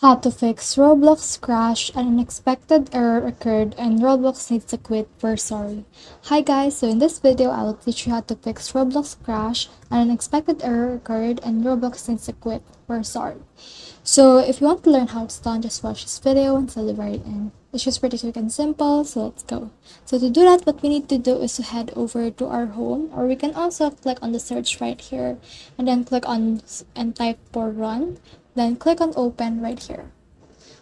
How to fix Roblox Crash. An unexpected error occurred and Roblox needs to quit. We're sorry. Hi guys, so in this video I will teach you how to fix Roblox Crash. An unexpected error occurred and Roblox needs to quit. We're sorry. So if you want to learn how it's done, just watch this video until the very end. It's just pretty quick and simple, so let's go. So to do that, what we need to do is to head over to our home, or we can also click on the search right here and then click on and type for run. Then click on open right here.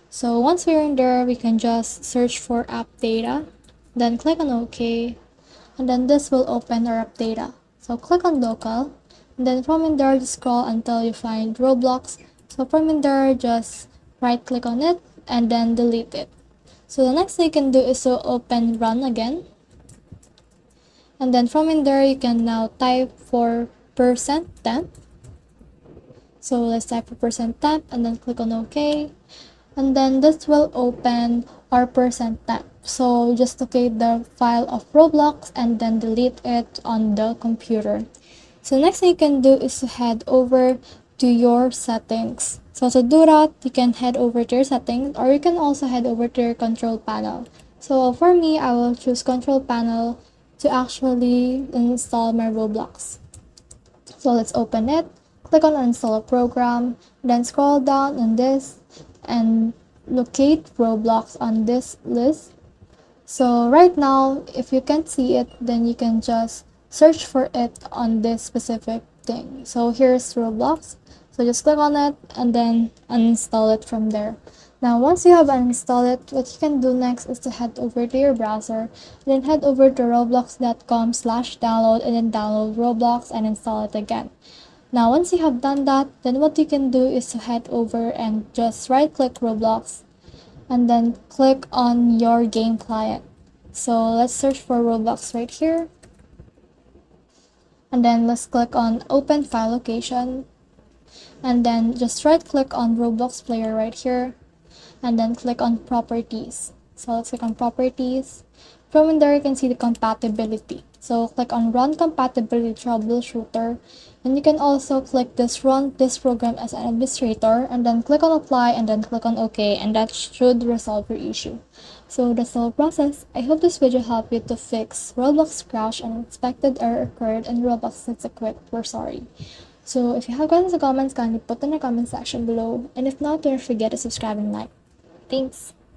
So once we're in there, we can just search for app data, then click on OK, and then this will open our app data. So click on local, and then from in there, just scroll until you find Roblox. So from in there, just right click on it and then delete it. So the next thing you can do is to open run again. And then from in there, you can now type for %temp. So let's type for %temp and then click on OK. And then this will open our %temp. So just locate the file of Roblox and then delete it on the computer. So next thing you can do is to head over to your settings. So to do that, you can head over to your settings, or you can also head over to your control panel. So for me, I will choose control panel to actually install my Roblox. So let's open it. Click on install a program, then scroll down on this and locate Roblox on this list. So right now, if you can't see it, then you can just search for it on this specific thing. So here's Roblox. So just click on it and then uninstall it from there. Now, once you have uninstalled it, what you can do next is to head over to your browser, and then head over to roblox.com/download and then download Roblox and install it again. Now, once you have done that, then what you can do is to head over and just right click Roblox and then click on your game client. So let's search for Roblox right here. And then let's click on open file location. And then just right click on Roblox player right here. And then click on properties. So let's click on properties. From in there, you can see the compatibility. So click on run compatibility troubleshooter. And you can also click this run this program as an administrator and then click on apply and then click on OK, and that should resolve your issue. So that's the whole process. I hope this video helped you to fix Roblox Crash. An unexpected error occurred and Roblox needs to quit. We're sorry. So if you have questions or comments, kindly put in the comment section below. And if not, don't forget to subscribe and like. Thanks.